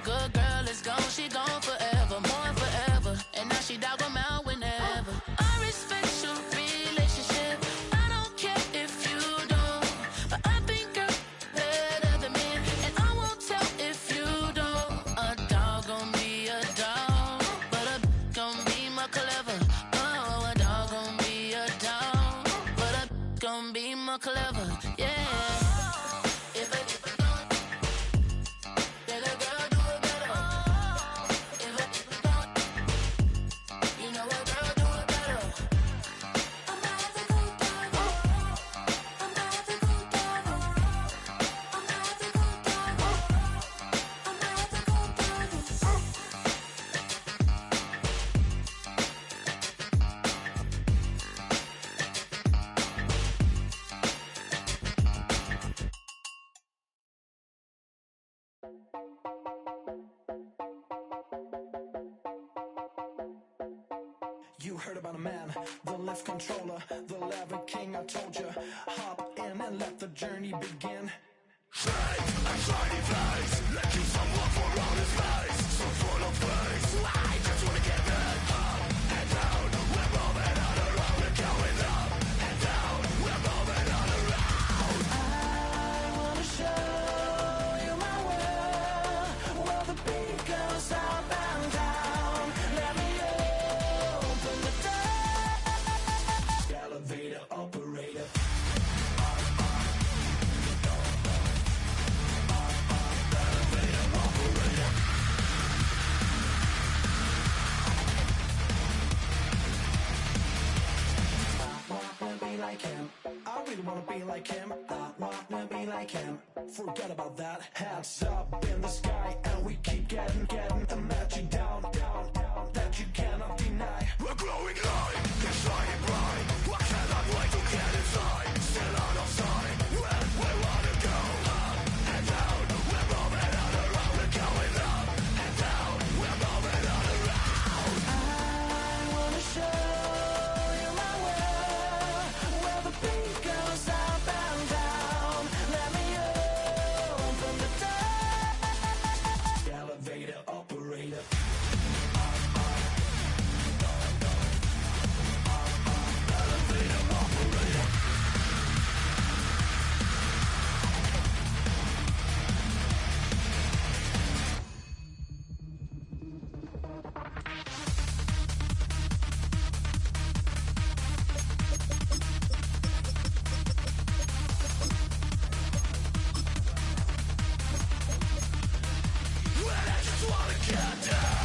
good girl is gone, she gone forever, more forever. And now she dog 'em out whenever. I respect your relationship. I don't care if you don't, but I think you're better than me, and I won't tell if you don't. A dog gon' be a dog, but a gon' be more clever. Oh, a dog gon' be a dog, but a gon' be more clever. Yeah. You heard about a man, the lift controller, the lever king, I told you. Hop in and let the journey begin. Shake a shiny face, let you someone for all his face. So full of face, I just wanna get that up and down. We're moving on around, we're going up and down. We're moving on around. I wanna show you my world, where the beat goes up and down. Let me open the door. Elevator operator. Like him, I really wanna be like him. I wanna be like him. Forget about that. Hats up in the sky, and we keep getting the magic down, that you cannot deny. We're glowing light, it's shining bright. I cannot wait to get inside. Still out of sight, where we wanna go. Up and down, we're moving on around. We're going up and down, we're moving on around. I wanna show you my world, where the beat goes up and down. Let me open the door. Elevator operator. Elevator operator. Well, I just wanna get down,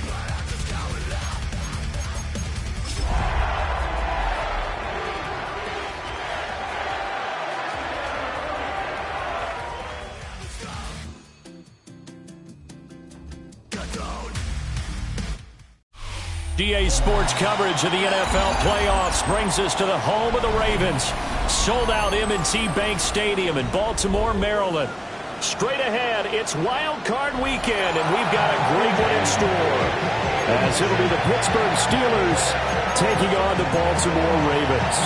but I'm just going up. Get down. DA Sports coverage of the NFL playoffs brings us to the home of the Ravens. Sold out M&T Bank Stadium in Baltimore, Maryland. Straight ahead, it's Wildcard weekend, and we've got a great one in store. As it'll be the Pittsburgh Steelers taking on the Baltimore Ravens.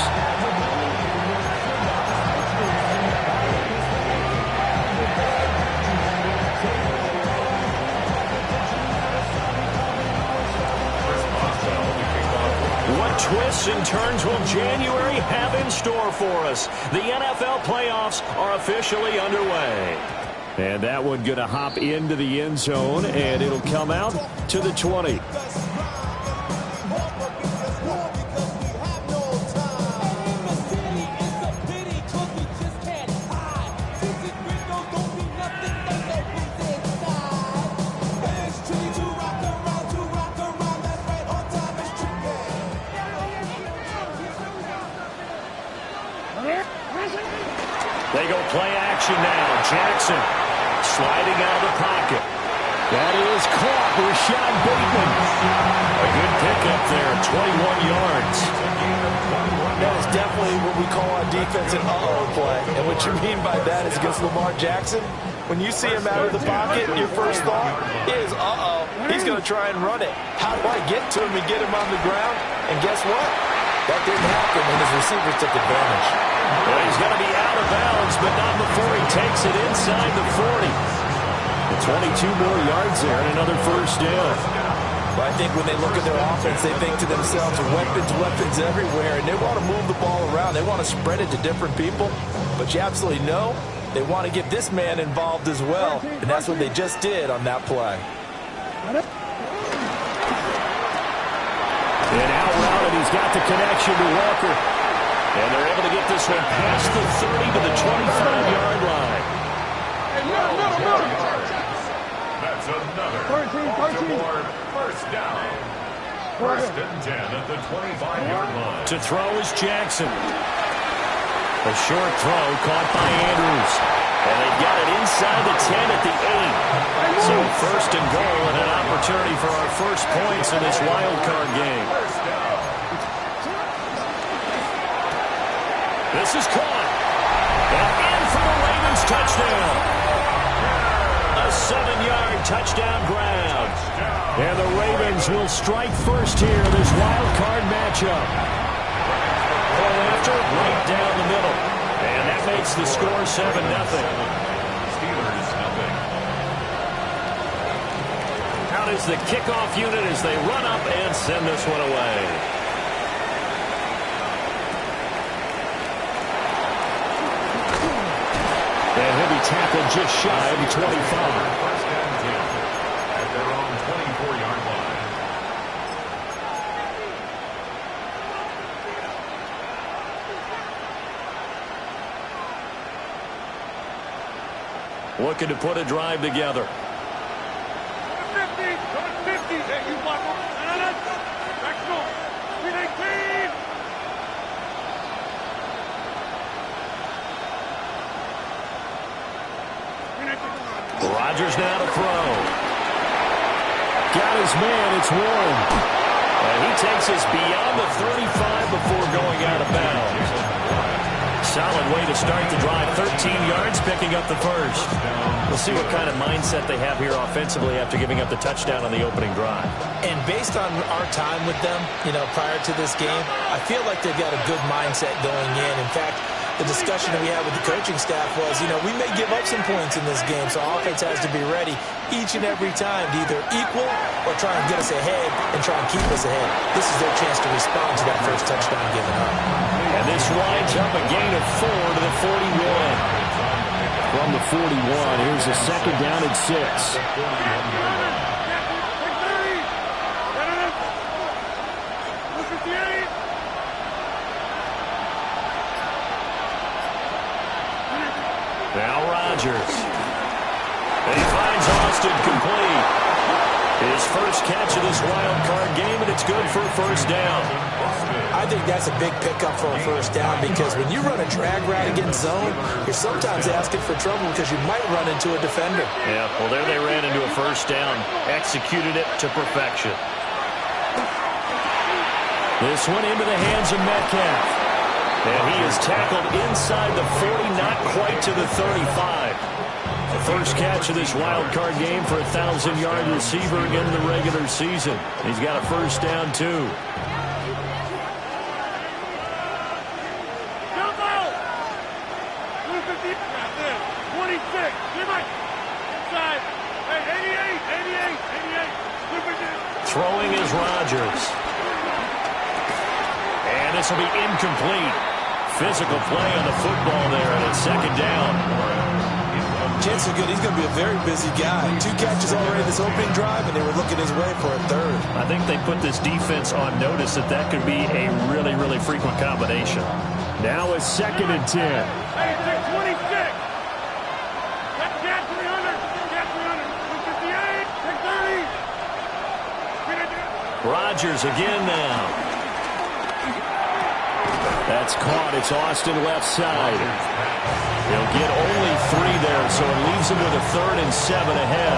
What twists and turns will January have in store for us? The NFL playoffs are officially underway. And that one going to hop into the end zone, and it'll come out to the 20. They go play action now. Jackson sliding out of the pocket. That is caught. Rashad Bateman. A good pickup there, 21 yards. That is definitely what we call our defense an uh-oh play. And what you mean by that is against Lamar Jackson, when you see him out of the pocket, your first thought is, uh-oh, he's going to try and run it. How do I get to him and get him on the ground? And guess what? That didn't happen, and his receivers took advantage. Well, he's going to be out of bounds, but not before he takes it inside the 40. 22 more yards there and another first down. But I think when they look at their offense, they think to themselves, weapons everywhere, and they want to move the ball around. They want to spread it to different people. But you absolutely know they want to get this man involved as well, and that's what they just did on that play. And out route, and he's got the connection to Walker. And they're able to get this one past the 30 to the 25-yard line. That's another Baltimore first down. First and 10 at the 25-yard line. To throw is Jackson. A short throw caught by Andrews. And they got it inside the 10 at the 8. So first and goal and an opportunity for our first points in this wild card game. This is caught. And in for the Ravens touchdown. A 7-yard touchdown grab. And the Ravens will strike first here in this wild card matchup. Going after right down the middle. And that makes the score 7-0. Steelers nothing. Out is the kickoff unit as they run up and send this one away. And he'll be tackled just shy of the 25. First and 10 at their own 24-yard line. Looking to put a drive together. 50, hey, you block him. Maxwell, 318. Rodgers now to throw. Got his man, it's Warren. And he takes us beyond the 35 before going out of bounds. Solid way to start the drive. 13 yards, picking up the first. We'll see what kind of mindset they have here offensively after giving up the touchdown on the opening drive. And based on our time with them, prior to this game, I feel like they've got a good mindset going in. In fact, the discussion that we had with the coaching staff was, we may give up some points in this game, so offense has to be ready each and every time to either equal or try and get us ahead and try and keep us ahead. This is their chance to respond to that first touchdown given up. And this winds up a gain of 4 to the 41. From the 41, here's a second down and 6. Now Rodgers. And he finds Austin complete. His first catch of this wild card game, and it's good for a first down. I think that's a big pickup for a first down because when you run a drag route against zone, you're sometimes asking for trouble because you might run into a defender. Yeah, well, there they ran into a first down. Executed it to perfection. This one into the hands of Metcalf. And he is tackled inside the 40, not quite to the 35. The first catch of this wild card game for a 1,000-yard receiver in the regular season. He's got a first down, too. Throwing is Rodgers. And this will be incomplete. Physical play on the football there, and it's second down. Chances are good. He's going to be a very busy guy. 2 catches already this opening drive, and they were looking his way for a third. I think they put this defense on notice that could be a really, really frequent combination. Now a second and 10. Hey, 26. Cat 300. Cat 300. 658. 630. Rodgers again now. That's caught. It's Austin left side. He'll get only 3 there, so it leaves him with a 3rd and 7 ahead.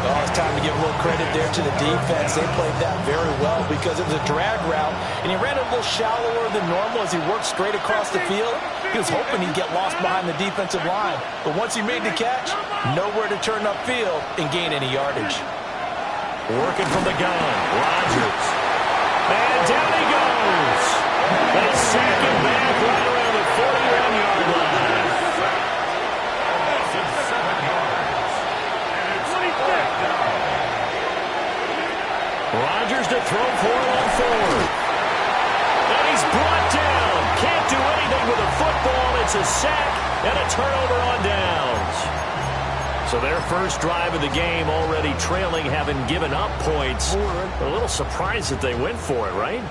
Oh, it's time to give a little credit there to the defense. They played that very well because it was a drag route, and he ran a little shallower than normal as he worked straight across the field. He was hoping he'd get lost behind the defensive line, but once he made the catch, nowhere to turn upfield and gain any yardage. Working from the gun, Rodgers. And down he goes. They sack him back right around the 41-yard line. Rodgers to throw for it on fourth. And he's brought down. Can't do anything with a football. It's a sack and a turnover on downs. So their first drive of the game already trailing, having given up points. A little surprised that they went for it, right?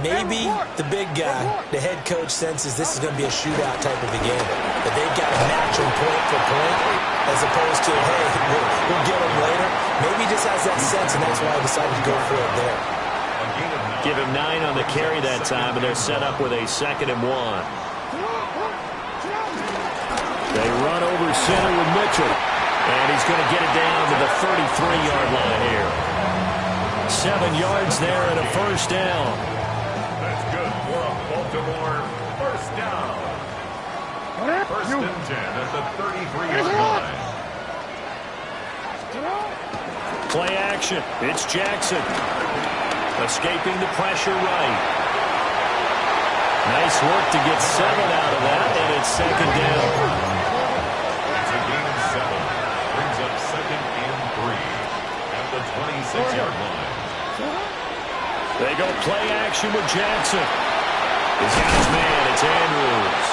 Maybe the big guy, the head coach, senses this is going to be a shootout type of a game. But they've got to match him point for point as opposed to, hey, we'll get him later. Maybe he just has that sense, and that's why he decided to go for it there. Give him 9 on the carry that time, and they're set up with a 2nd and 1. They run over center with Mitchell. And he's going to get it down to the 33-yard line here. 7 yards there and a first down. That's good for a Baltimore first down. First and 10 at the 33-yard line. Play action. It's Jackson. Escaping the pressure right. Nice work to get 7 out of that, and it's 2nd down. It's a gain of 7. Brings up 2nd and 3 at the 26-yard line. They go play action with Jackson. He's got his man. It's Andrews.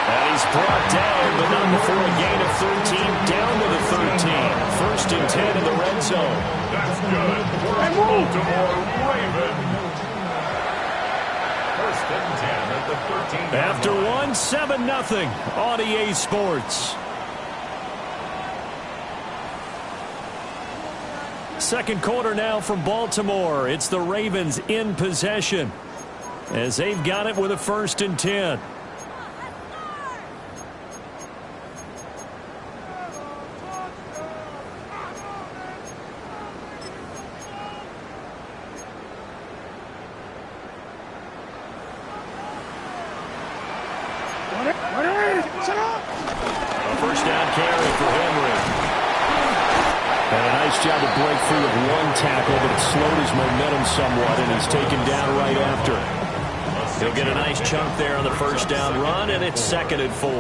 And he's brought down, but not before a gain of 13, down to the 13. First and 10 in the red zone. That's good for a Baltimore Raven. First and 10 at the 13. After 7-0 on EA Sports. Second quarter now from Baltimore. It's the Ravens in possession as they've got it with a 1st and 10. A first down carry for Henry. And a nice job to break free of 1 tackle, but it slowed his momentum somewhat, and he's taken down right after. He'll get a nice chunk there on the first down run, and it's 2nd and 4.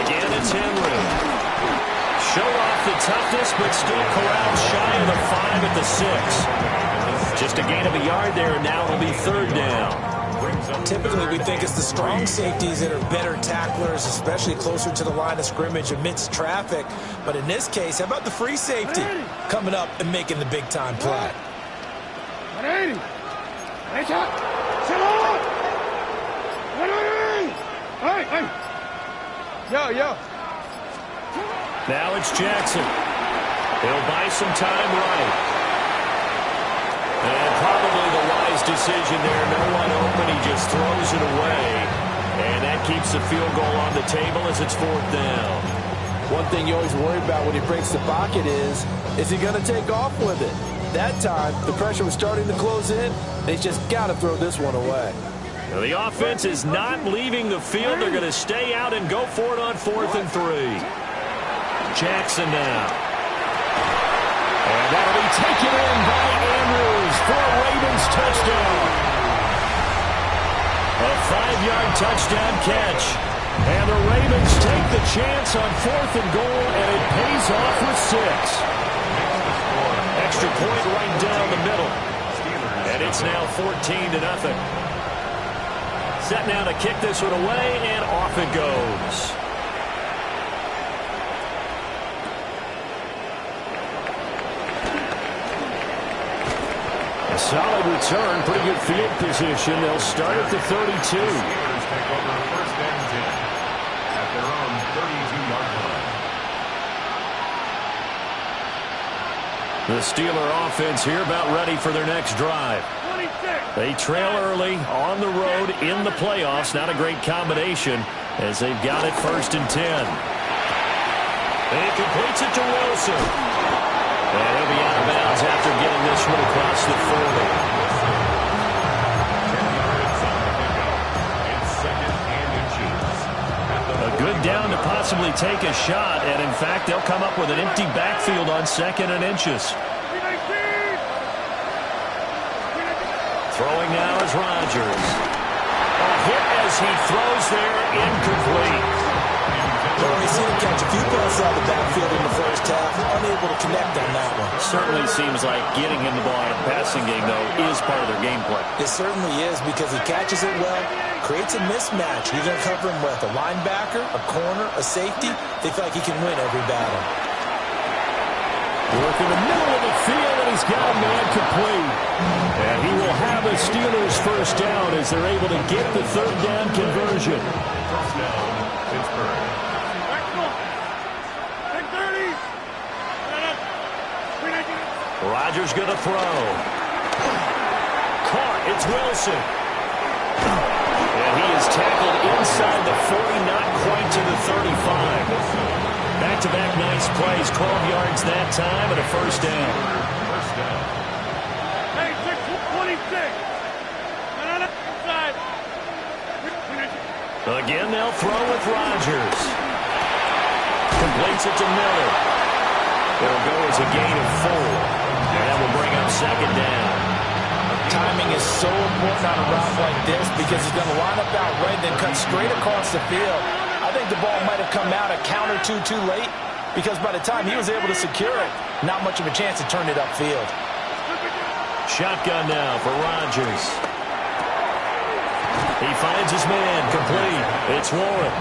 Again, it's Henry. Show off the toughness, but still corralled shy of the 5 at the 6. Just a gain of a yard there, and now it'll be 3rd down. Typically, we think it's the strong safeties that are better tacklers, especially closer to the line of scrimmage amidst traffic. But in this case, how about the free safety coming up and making the big-time play? Now it's Jackson. He'll buy some time right. And probably the wise decision there. No one open. He just throws it away. And that keeps the field goal on the table as it's 4th down. One thing you always worry about when he breaks the pocket is he going to take off with it? That time, the pressure was starting to close in. They just got to throw this one away. Now the offense is not leaving the field. They're going to stay out and go for it on 4th and 3. Jackson now. And that'll be taken in by Andrews for a Ravens touchdown. A 5-yard touchdown catch. And the Ravens take the chance on 4th and goal, and it pays off with 6. Extra point right down the middle. And it's now 14-0. Set now to kick this one away, and off it goes. A solid return, pretty good field position. They'll start at the 32. Steelers take over first and 10 at their own 32-yard line. The Steeler offense here about ready for their next drive. 26. They trail early on the road in the playoffs. Not a great combination as they've got it 1st and 10. He completes it to Wilson. And he'll be out of bounds after getting this one across the 40. 10 yards on the pickup. It's 2nd and inches. A good down to possibly take a shot, and in fact, they'll come up with an empty backfield on 2nd and inches. Throwing now is Rodgers. A hit as he throws there, incomplete. Well, we've seen him catch a few passes out of the backfield in the first half. able to connect on that one. Certainly seems like getting him the ball in a passing game, though, is part of their game plan. It certainly is because he catches it well, creates a mismatch. You're going to cover him with a linebacker, a corner, a safety. They feel like he can win every battle. Work in the middle of the field, and he's got a man complete. And he will have a Steelers first down as they're able to get the third down conversion. First down, Pittsburgh. Rodgers going to throw. Caught. It's Wilson. And he is tackled inside the 40, not quite to the 35. Back-to-back nice plays, 12 yards that time, and a first down. First down. Hey, 26. Inside. Again, they'll throw with Rodgers. Completes it to Miller. It'll go as a gain of 4. And that will bring up second down. Timing is so important on a route like this because he's going to line up out right and then cut straight across the field. I think the ball might have come out a count or two too late because by the time he was able to secure it, not much of a chance to turn it upfield. Shotgun now for Rodgers. He finds his man, complete. It's Warren.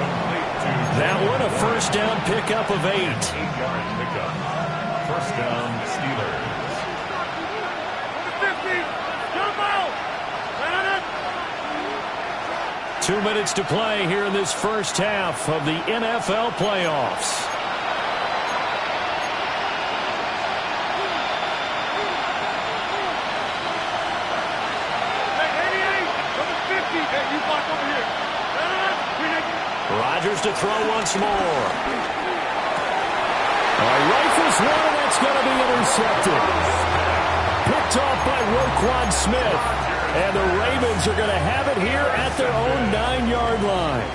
That one a first down pickup of 8. 8-yard pickup. First down, Steelers. 50. Jump out. 2 minutes to play here in this first half of the NFL playoffs. Rodgers to throw once more. Rifles one, and that's going to be intercepted. Picked off by Roquan Smith. And the Ravens are going to have it here at their own 9-yard line.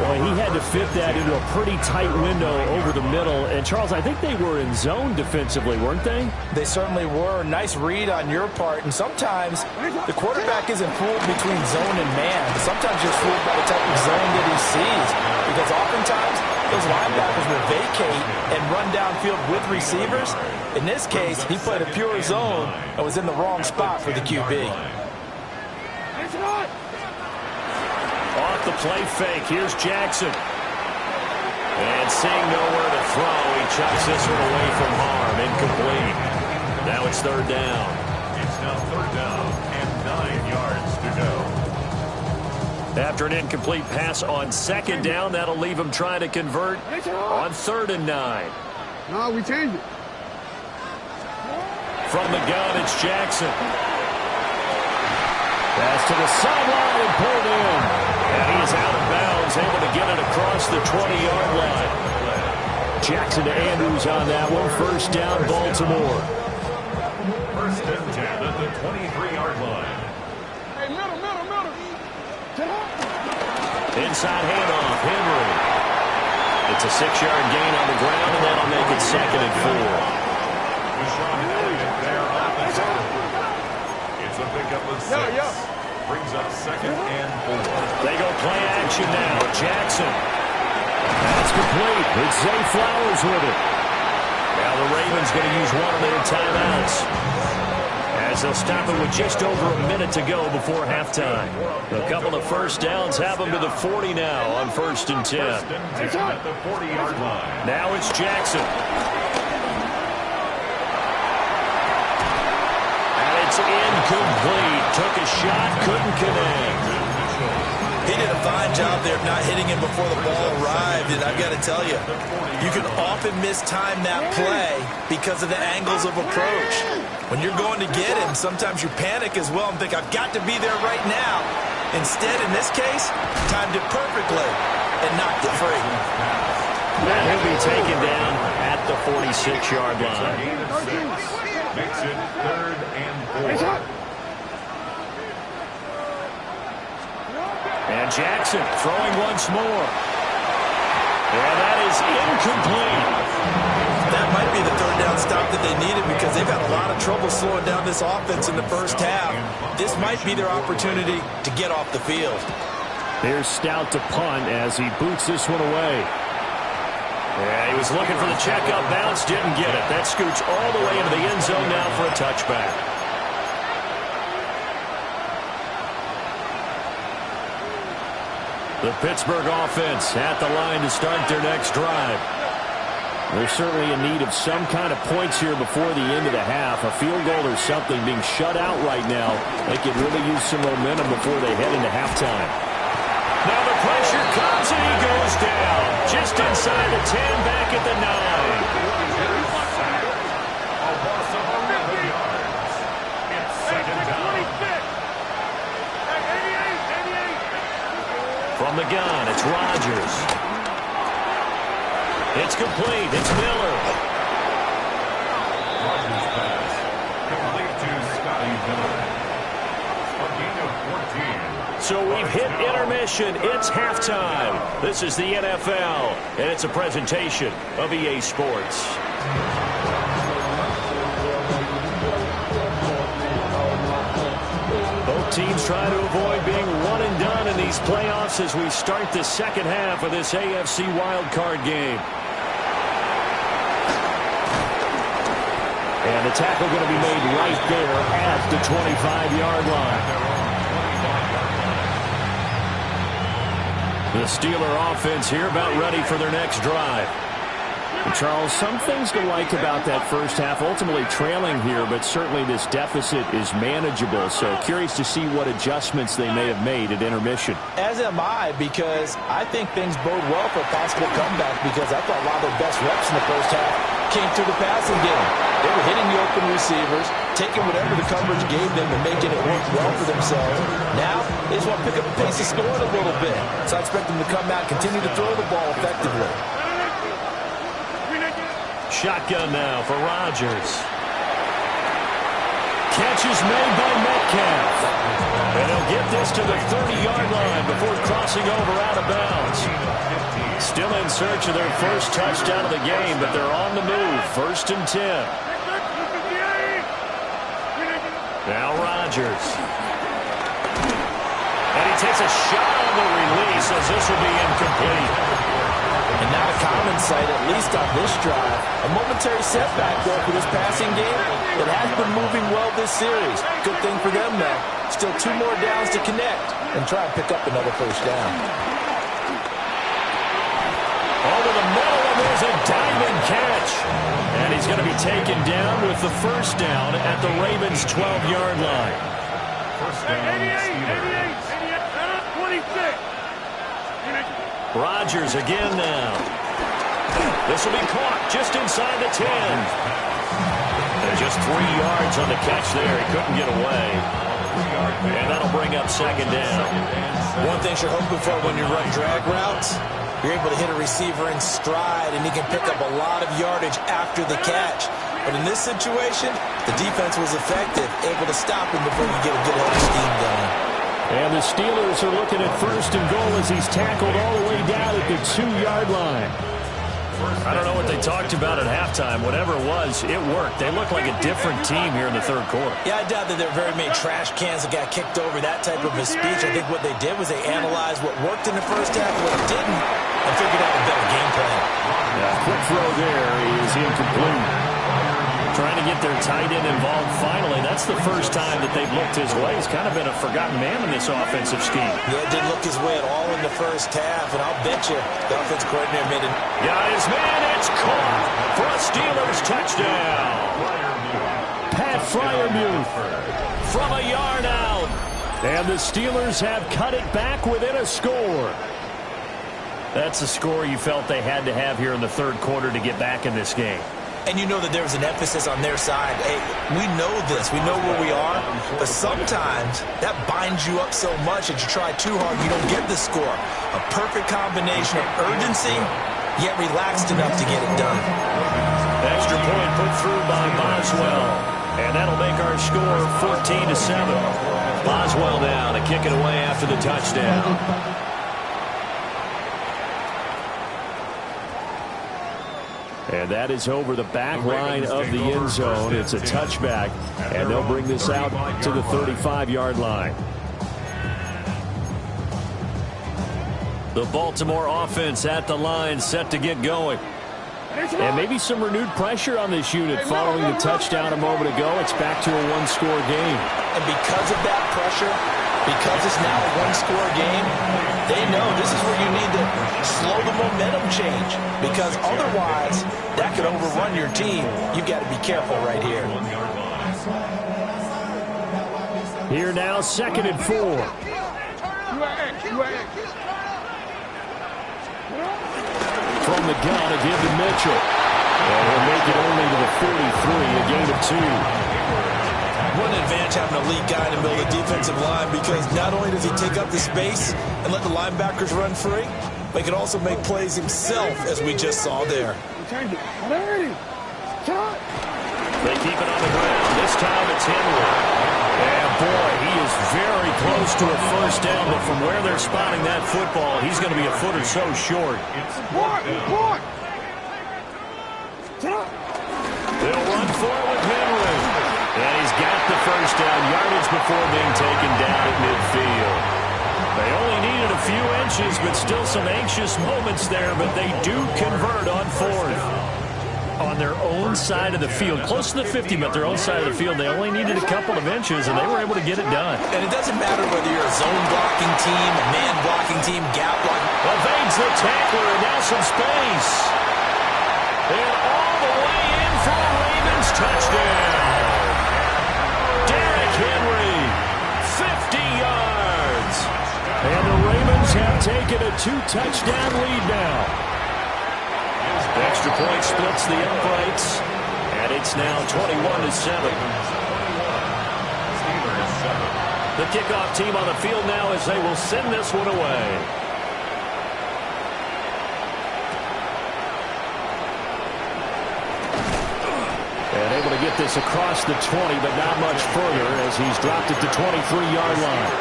Boy, he had to fit that into a pretty tight window over the middle. And, Charles, I think they were in zone defensively, weren't they? They certainly were. Nice read on your part. And sometimes the quarterback isn't fooled between zone and man. Sometimes you're fooled by the type of zone that he sees. Because oftentimes those linebackers will vacate and run downfield with receivers. In this case, he played a pure zone and was in the wrong spot for the QB. Off the play fake, here's Jackson. And seeing nowhere to throw, he chucks this one away from harm. Incomplete. Now it's third down. It's now third down and 9 yards to go. After an incomplete pass on second down, that'll leave him trying to convert on 3rd and 9. No, we changed it. From the gun, it's Jackson. Pass to the sideline and pulled in. And he is out of bounds, able to get it across the 20-yard line. Jackson to Andrews on that one. First down, Baltimore. First and 10 at the 23-yard line. Hey, middle. Inside handoff, Henry. It's a 6-yard gain on the ground, and that'll make it 2nd and 4. It's a pickup of 6. Brings up 2nd and 4. They go play action now. Jackson. That's complete. It's Zay Flowers with it. Now the Ravens going to use one of their timeouts, as they'll stop it with just over a minute to go before halftime. A couple of first downs have them to the 40 now on 1st and 10. First and 10 at the 40-yard line. Now it's Jackson. It's incomplete. Took a shot, couldn't connect. He did a fine job there of not hitting him before the ball arrived. And I've got to tell you, you can often mistime that play because of the angles of approach. When you're going to get him, sometimes you panic as well and think, I've got to be there right now. Instead, in this case, timed it perfectly and knocked it free. And he'll be taken down at the 46-yard line. Gain of 6. Makes it 3rd and 4. And Jackson throwing once more. And that is incomplete. That might be the third down stop that they needed because they've had a lot of trouble slowing down this offense in the first half. This might be their opportunity to get off the field. There's Stout to punt as he boots this one away. Yeah, he was looking for the checkup bounce, didn't get it. That scoots all the way into the end zone now for a touchback. The Pittsburgh offense at the line to start their next drive. They're certainly in need of some kind of points here before the end of the half. A field goal or something, being shut out right now. They could really use some momentum before they head into halftime. Now the pressure comes and he goes down. Just inside the 10, back at the 9. A loss of 11 yards. It's second down. From the gun, it's Rodgers. It's complete. It's Miller. Rodgers pass. Complete to Scotty Miller. A gain of 14. So we've hit intermission. It's halftime. This is the NFL, and it's a presentation of EA Sports. Both teams try to avoid being one and done in these playoffs as we start the second half of this AFC Wildcard game. And the tackle going to be made right there at the 25-yard line. The Steeler offense here about ready for their next drive. Charles, some things to like about that first half. Ultimately trailing here, but certainly this deficit is manageable. So curious to see what adjustments they may have made at intermission. As am I, because I think things bode well for a possible comeback, because I thought a lot of their best reps in the first half came through the passing game. They were hitting the open receivers, taking whatever the coverage gave them and making it work well for themselves. Now, they just want to pick up the pace of scoring a little bit. So I expect them to come out, continue to throw the ball effectively. Shotgun now for Rodgers. Catch is made by Metcalf. And he'll get this to the 30-yard line before crossing over out of bounds. Still in search of their first touchdown of the game, but they're on the move. 1st and 10. Now Rodgers. And he takes a shot on the release as this will be incomplete. And not a common sight, at least on this drive. A momentary setback, though, for this passing game that has been moving well this series. Good thing for them, though. Still 2 more downs to connect and try and pick up another first down. Over the middle, and there's a diving catch. And he's going to be taken down with the first down at the Ravens' 12-yard line. First down, Steelers. 26. Rodgers again now. This will be caught just inside the 10. And just 3 yards on the catch there. He couldn't get away. And that'll bring up second down. One thing you're hoping for when you run drag routes, you're able to hit a receiver in stride, and he can pick up a lot of yardage after the catch. But in this situation, the defense was effective, able to stop him before you get a good head of steam going. And the Steelers are looking at 1st and goal as he's tackled all the way down at the 2-yard line. I don't know what they talked about at halftime. Whatever it was, it worked. They look like a different team here in the 3rd quarter. Yeah, I doubt that there were very many trash cans that got kicked over, that type of a speech. I think what they did was they analyzed what worked in the first half, what didn't, and figured out a better game plan. Yeah, quick throw there is incomplete. Trying to get their tight end involved finally. That's the first time that they've looked his way. He's kind of been a forgotten man in this offensive scheme. Yeah, didn't look his way at all in the first half, and I'll bet you the offensive coordinator made it. Got his man. It's caught for a Steelers touchdown. Pat Freiermuth from a yard out. And the Steelers have cut it back within a score. That's a score you felt they had to have here in the 3rd quarter to get back in this game. And you know that there was an emphasis on their side. Hey, we know this. We know where we are. But sometimes that binds you up so much that you try too hard, you don't get the score. A perfect combination of urgency, yet relaxed enough to get it done. Extra point put through by Boswell. And that'll make our score 14-7. Boswell now to kick it away after the touchdown. And that is over the back line of the end zone. It's a touchback, and they'll bring this out to the 35-yard line. The Baltimore offense at the line, set to get going. And maybe some renewed pressure on this unit following the touchdown a moment ago. It's back to a one-score game. And because of that pressure, because it's now a one-score game, they know this is where you need to slow the momentum change. Because otherwise, that could overrun your team. You've got to be careful right here. Here now, 2nd and 4. From the gun, a give to Mitchell. And he'll make it only to the 43, a gain of 2. What an advantage having a lead guy in the middle of the defensive line, because not only does he take up the space and let the linebackers run free, but he can also make plays himself, as we just saw there. They keep it on the ground. This time it's Henry. And boy, he is very close to a first down, but from where they're spotting that football, he's going to be a foot or so short. They'll run for it with Henry. And he's got the first down, yardage before being taken down at midfield. They only needed a few inches, but still some anxious moments there, but they do convert on 4th. On their own side of the field, close to the 50, but their own side of the field. They only needed a couple of inches, and they were able to get it done. And it doesn't matter whether you're a zone blocking team, a man blocking team, gap blocking. Evades the tackler, and now some space. And all the way in for a Ravens touchdown. Derrick Henry, 50 yards. And the Ravens have taken a 2-touchdown lead now. Extra point splits the uprights, and it's now 21-7. The kickoff team on the field now as they will send this one away. And able to get this across the 20, but not much further as he's dropped it to 23-yard line.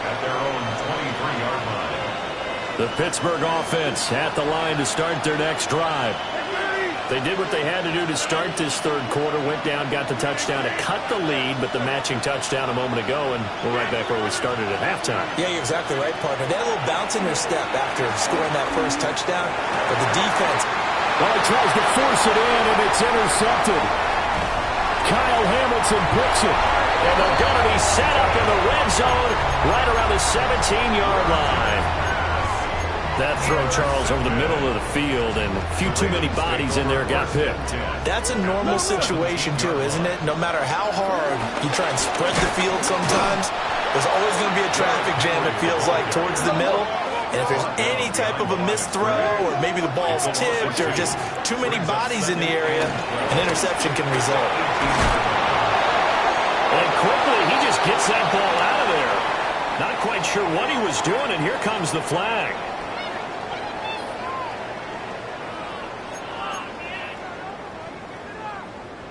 At their own 23-yard line. The Pittsburgh offense at the line to start their next drive. They did what they had to do to start this third quarter, went down, got the touchdown to cut the lead, but the matching touchdown a moment ago, and we're right back where we started at halftime. Yeah, you're exactly right, partner. They had a little bounce in their step after scoring that first touchdown, but the defense... Well, he tries to force it in, and it's intercepted. Kyle Hamilton picks it, and they're going to be set up in the red zone right around the 17-yard line. That throw, Charles, over the middle of the field, and a few too many bodies in there got picked. That's a normal situation, too, isn't it? No matter how hard you try and spread the field sometimes, there's always going to be a traffic jam, it feels like, towards the middle. And if there's any type of a missed throw, or maybe the ball's tipped, or just too many bodies in the area, an interception can result. And quickly, he just gets that ball out of there. Not quite sure what he was doing, and here comes the flag.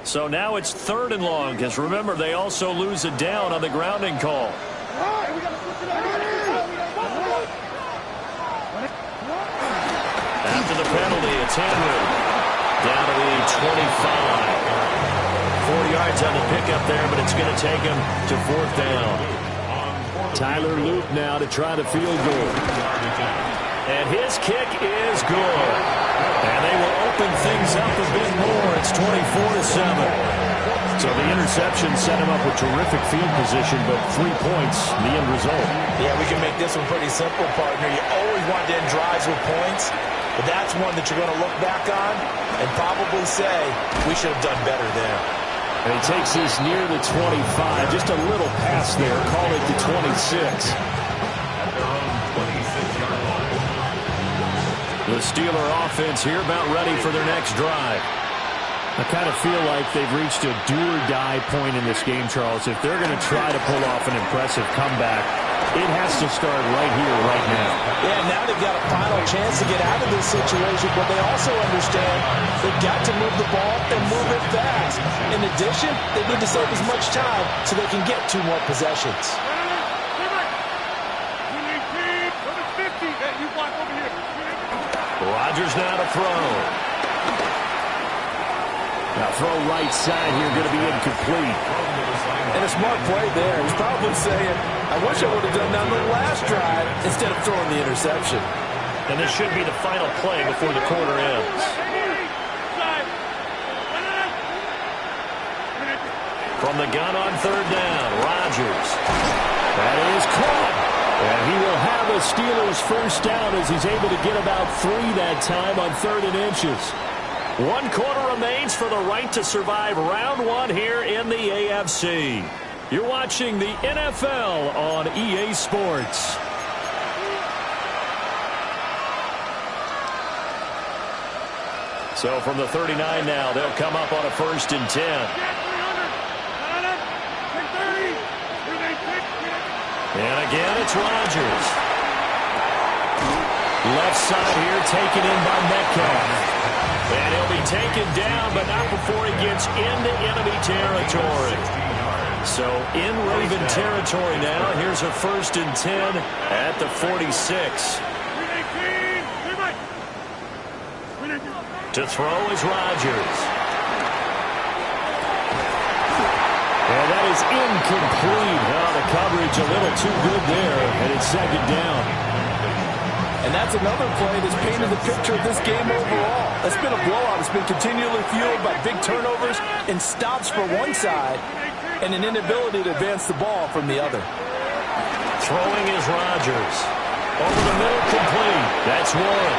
So now it's 3rd and long, because remember, they also lose a down on the grounding call. After the penalty, it's Henry. Down to the 25. 4 yards on the pickup there, but it's going to take him to 4th down. Tyler Loop now to try the field goal. And his kick is good. And they will open things up a bit more. It's 24-7. So the interception set him up with terrific field position, but 3 points, the end result. Yeah, we can make this one pretty simple, partner. You always want to end drives with points, but that's one that you're going to look back on and probably say, we should have done better there. And he takes this near the 25. Just a little pass there. Call it the 26. The Steeler offense here about ready for their next drive. I kind of feel like they've reached a do-or-die point in this game, Charles. If they're going to try to pull off an impressive comeback, it has to start right here, right now. Yeah, now they've got a final chance to get out of this situation, but they also understand they've got to move the ball and move it fast. In addition, they need to save as much time so they can get 2 more possessions. Rodgers now to throw. Now throw right side here, going to be incomplete. And a smart play there. He's probably saying, I wish I would have done that on the last drive instead of throwing the interception. And this should be the final play before the quarter ends. From the gun on third down, Rodgers. That is caught. And he will have a Steelers first down as he's able to get about 3 that time on 3rd and inches. 1 quarter remains for the right to survive round 1 here in the AFC. You're watching the NFL on EA Sports. So from the 39 now, they'll come up on a 1st and 10. And again, it's Rodgers. Left side here taken in by Metcalf. And he'll be taken down, but not before he gets into enemy territory. So in Raven territory now, here's a 1st and 10 at the 46. To throw is Rodgers. And that is incomplete. Oh, the coverage a little too good there, and it's 2nd down. And that's another play that's painted the picture of this game overall. It's been a blowout. It's been continually fueled by big turnovers and stops for one side and an inability to advance the ball from the other. Throwing is Rodgers. Over the middle, complete. That's Warren.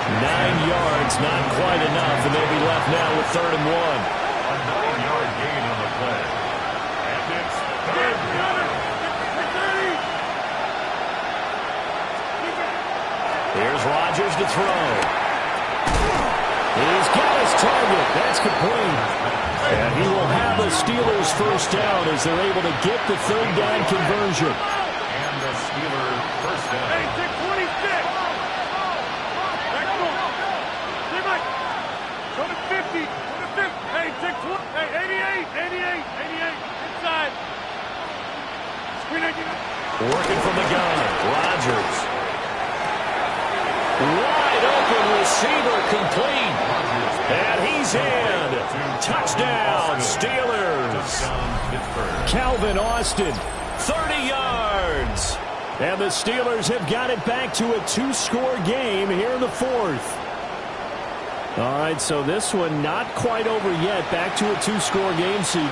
9 yards, not quite enough, and they'll be left now with 3rd and 1. A 9-yard gain on the play. And it's 3rd down. Here's Rodgers to throw. He's got his target. That's complete. And he will have a Steelers first down as they're able to get the 3rd down conversion. And the Steelers first down. Hey, 626. Go to 50. Go to 50. Hey, 620. Hey, 88. Inside. Working from the gun. Rodgers. Wide open receiver complete. And he's in. Touchdown, Steelers. Calvin Austin, 30 yards. And the Steelers have got it back to a 2-score game here in the 4th. All right, so this one not quite over yet. Back to a 2-score game, CD.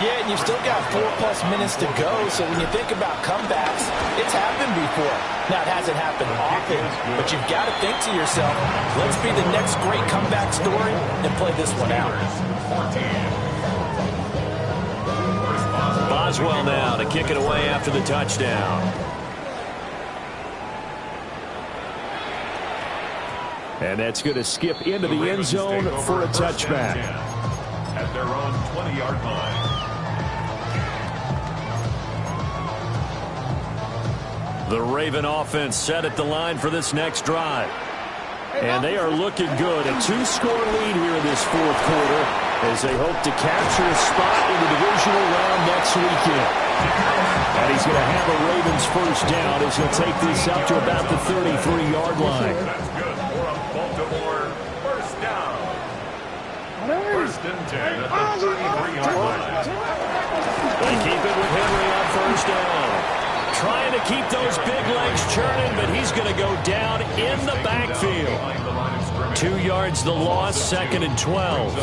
Yeah, and you've still got 4+ minutes to go, so when you think about comebacks, it's happened before. Now, it hasn't happened often, but you've got to think to yourself, let's be the next great comeback story and play this one out. Boswell now to kick it away after the touchdown. And that's going to skip into the end zone for a touchback. At their own 20-yard line. The Raven offense set at the line for this next drive. And they are looking good. A 2-score lead here in this 4th quarter as they hope to capture a spot in the divisional round next weekend. And he's going to have a Ravens first down as he'll take this up to about the 33-yard line. That's good for a Baltimore first down. 1st and 10 at the 33-yard line. They keep it with Henry on first down. Trying to keep those big legs churning, but he's going to go down in the backfield. 2 yards the loss, 2nd and 12.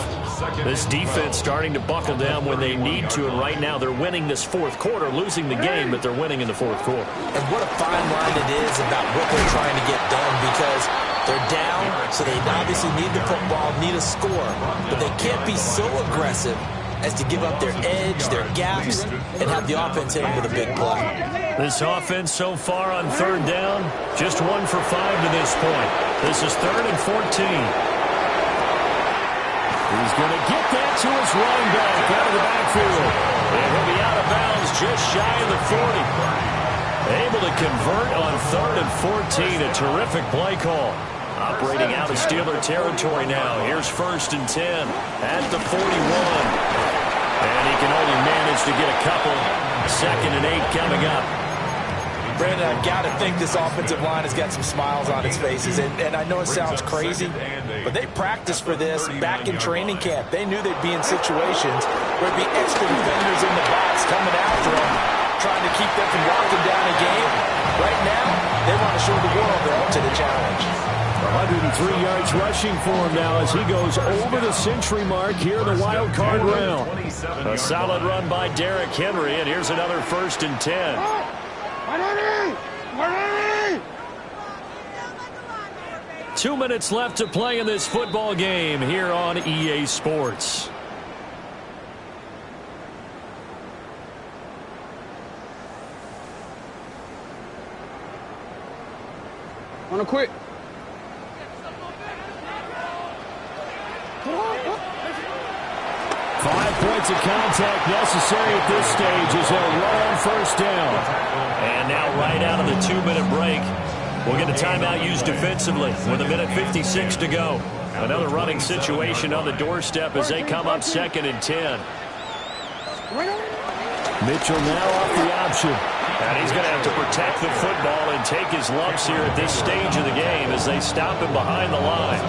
This defense starting to buckle down when they need to, and right now they're winning this 4th quarter, losing the game, but they're winning in the 4th quarter. And what a fine line it is about what they're trying to get done, because they're down, so they obviously need the football, need a score, but they can't be so aggressive as to give up their edge, their gaps, and have the offense hit them with a big play. This offense so far on 3rd down, just 1 for 5 to this point. This is 3rd and 14. He's going to get that to his running back out of the backfield. And he'll be out of bounds just shy of the 40. Able to convert on 3rd and 14. A terrific play call. Operating out of Steeler territory now. Here's 1st and 10 at the 41. And he can only manage to get a couple. 2nd and 8 coming up. Brandon, I've got to think this offensive line has got some smiles on its faces. And I know it sounds crazy, but they practiced for this back in training camp. They knew they'd be in situations where there'd be extra defenders in the box coming after them, trying to keep them from locking down a game. Right now, They want to show the world they're up to the challenge. 103 yards rushing for him now as he goes over the century mark here in the wild card round. A solid run by Derrick Henry, and here's another 1st and 10. 2 minutes left to play in this football game here on EA Sports. Wanna quit? 5 points of contact necessary at this stage as they'll run on 1st down. And now right out of the 2-minute break, we'll get a timeout used defensively with 1:56 to go. Another running situation on the doorstep as they come up 2nd and 10. Mitchell now off the option. And he's going to have to protect the football and take his lumps here at this stage of the game as they stop him behind the line.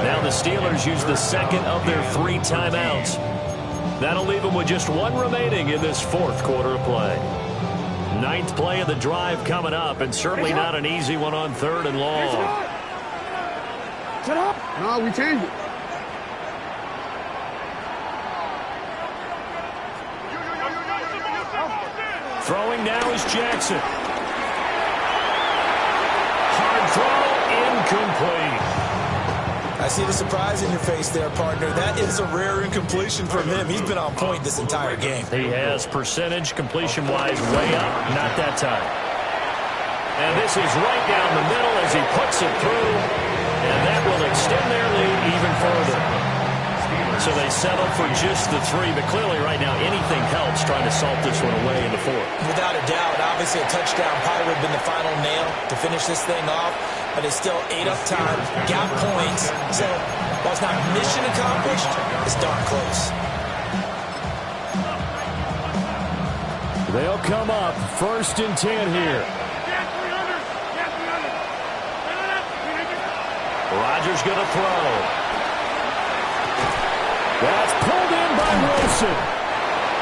Now the Steelers use the 2nd of their 3 timeouts. That'll leave them with just 1 remaining in this 4th quarter of play. 9th play of the drive coming up, and certainly not an easy one on 3rd and long. Shut up! No, we changed it. Throwing now is Jackson. Hard throw, incomplete. I see the surprise in your face there, partner. That is a rare incompletion from him. He's been on point this entire game. He has percentage completion-wise way up, not that time. And this is right down the middle as he puts it through, and that will extend their lead even further. So they settle for just the 3, but clearly right now anything helps trying to salt this one away in the 4th. Without a doubt, obviously a touchdown probably would have been the final nail to finish this thing off, but it's still 8 up time, got points, so while it's not mission accomplished, it's darn close. They'll come up 1st and 10 here. Rodgers going to throw. That's pulled in by Wilson.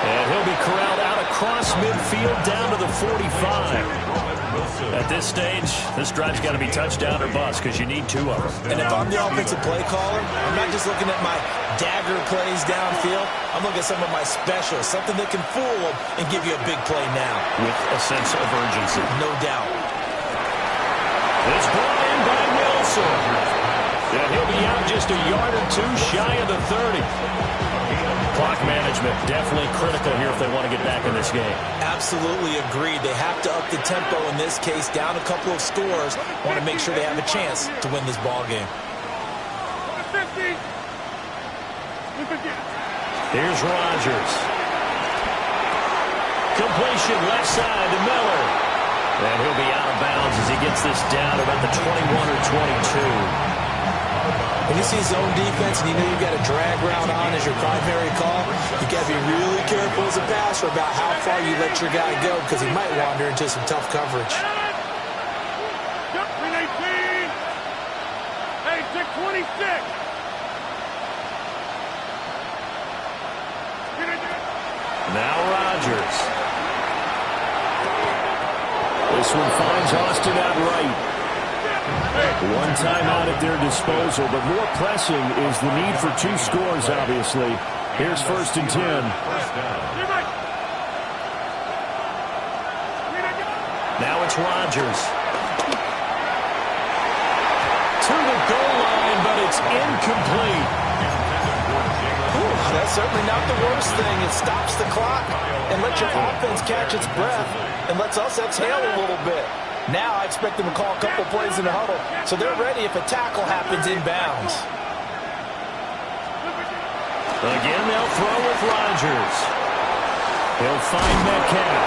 And he'll be corralled out across midfield down to the 45. At this stage, this drive's got to be touchdown or bust because you need 2 of them. And if I'm the offensive play caller, I'm not just looking at my dagger plays downfield. I'm looking at some of my specials, something that can fool them and give you a big play now. With a sense of urgency. No doubt. It's brought in by Wilson. And he'll be out just a yard or 2 shy of the 30. Clock management definitely critical here if they want to get back in this game. Absolutely agreed. They have to up the tempo in this case, down a couple of scores. Want to make sure they have a chance to win this ball game. Here's Rodgers. Completion left side to Miller. And he'll be out of bounds as he gets this down about the 21 or 22. When you see zone defense and you know you've got a drag route on as your primary call, you've got to be really careful as a passer about how far you let your guy go because he might wander into some tough coverage. Hey, check 26. Now Rodgers. This one finds Austin out right. 1 timeout at their disposal, but more pressing is the need for 2 scores, obviously. Here's 1st and 10. Now it's Rodgers. To the goal line, but it's incomplete. Ooh, that's certainly not the worst thing. It stops the clock and lets your offense catch its breath and lets us exhale a little bit. Now I expect them to call a couple plays in the huddle, so they're ready if a tackle happens inbounds. Again, they'll throw with Rodgers. He'll find Metcalf.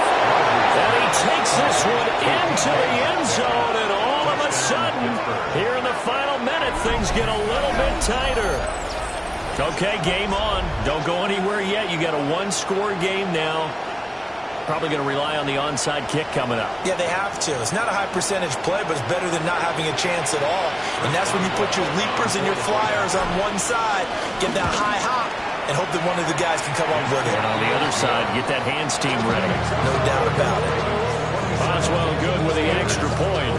And he takes this one into the end zone, and all of a sudden, here in the final minute, things get a little bit tighter. Okay, game on. Don't go anywhere yet. You got a 1-score game now. Probably going to rely on the onside kick coming up. Yeah, they have to. It's not a high percentage play, but it's better than not having a chance at all. And that's when you put your leapers and your flyers on one side, get that high hop, and hope that one of the guys can come up with it. And on the other side, get that hands team ready. No doubt about it. Boswell good with the extra point.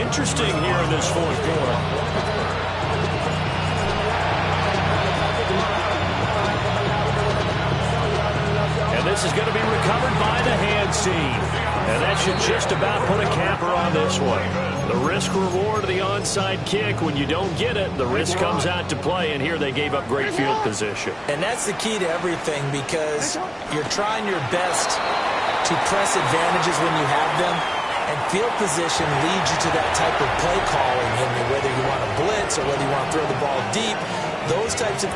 interesting here in this fourth quarter. And this is going to be recovered by the hand seam. And that should just about put a capper on this one. The risk-reward of the onside kick, when you don't get it, the risk comes out to play, and here they gave up great field position. And that's the key to everything, because you're trying your best to press advantages when you have them, and field position leads you to that type of play calling, whether you want to blitz or whether you want to throw the ball deep. Those types of